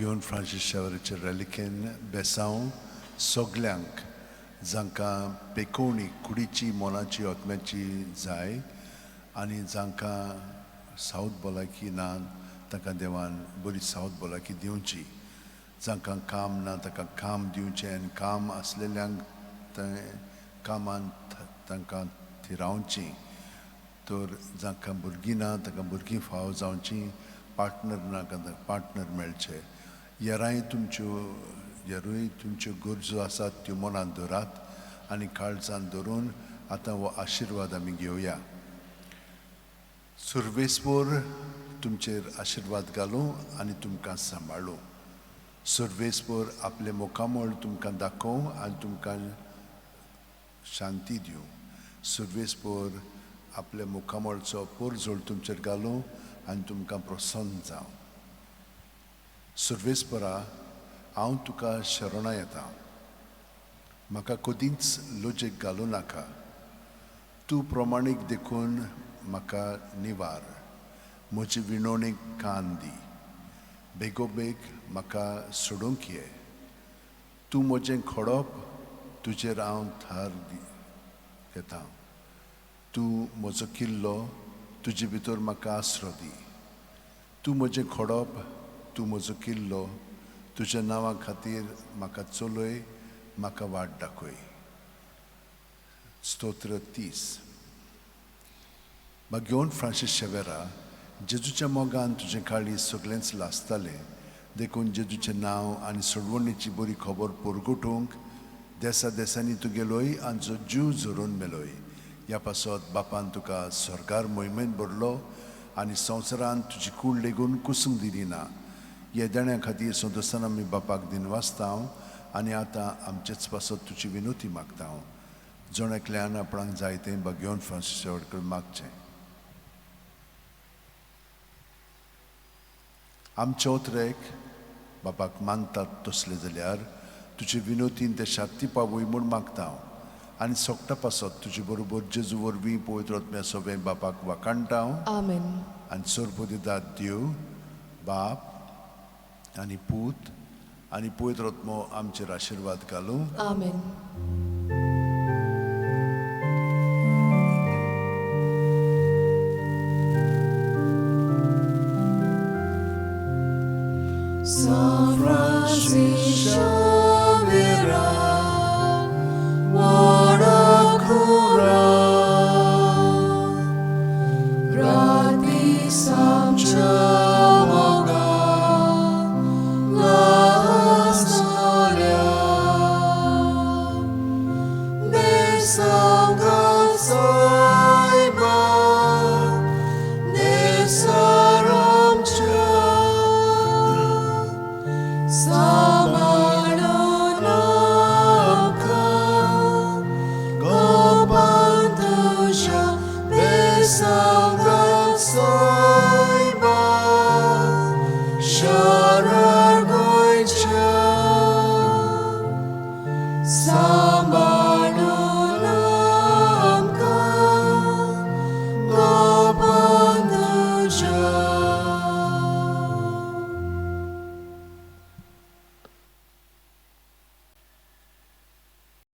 घेवन फ्रांसीस शेवेराचे रॅलिकेन बेसांव सगल्यांक जांकां पेकोवणी कुडीची मोलाची ओतम्याची जाय आनी जांकां सावत भलायकी ना तांकां देवान बरी सावत भलायकी दिवची, जांकां काम ना तांकां काम दिवचें आनी काम आसलेल्यांक कामान तांकां थिरावची, तर जांकां भुरगीं ना तांकां भुरगीं फाव जावचीं, पार्टनर ना तांकां पार्टनर मेळचे. हेरूय तुमच्यो गरजो आसात त्यो मनांत दवरात आनी काळजांत धरून आतां हो आशिर्वाद आमी घेवया. सर्वेस्पर तुमचेर आशिर्वाद घालूं आनी तुमकां सांबाळूं. सर्वेस्पर आपले मोखामळ तुमकां दाखोवं आनी तुमकां शांती दिवं. सर्वेस्पर आपले मुखामळचो परजोळ तुमचेर घालूं आनी तुमकां प्रसन्न जावं. सर्वेस्परा, हांव तुका शरणा येतां. म्हाका कदींच लजेक घालूं नाका. तूं प्रमाणीक देखून म्हाका निवार. म्हजे विणवणेक कान दी. बेगोबेग म्हाका सोडूंक ये. तूं म्हजें खोडप, तुजेर हांव थार घेतां. तूं म्हजो किल्लो, तुजे भितर म्हाका आसरो दी. तूं म्हजें खोडप, तूं म्हजो किल्लो, तुज्या नांवा खातीर म्हाका चलय, म्हाका वाट दाखय. स्तोत्र 30. घेवन फ्रांसीस शेवेरा, जेजूच्या मोगान तुजें काळी सगळेंच लासतालें, देखून जेजूचें नांव आनी सोडवणेची बरी खबर परगटूंक देसा देसांनी तुगेलोय आनी जीव झरून मेलोय. ह्या पासत बापान तुका स्वर्गार मोहिमेंत भरलो आनी संवसारांत तुजी कूड लेगून कुसूंक दिली ना. हे देण्या खातीर सदोसान आमी बापाक दिनवासतां आनी आतां आमचेच पासत तुजी विनोती मागता. जण एकल्यान आपणाक जाय तें घेवन फ्रांसीस शेवेराकडे मागचें. आमच्या उतरेक बापाक मानतात तसले जाल्यार तुजे विनोतीन ते शांती पावय म्हूण मागता. आनी सोगटा पासत तुजे बरोबर जेजू वरवीं पवित्र आत्म्या सवें बापाक वाकाणटा. आमेन. आनी सर्व दितात देव बाप आनी पूत आनी पवित्र आत्मो आमचेर आशिर्वाद घालूं. आमेन. San Francis Xavier, what a cura, gratis amcia moga, la storia, de sangat saiba, de saramcia. So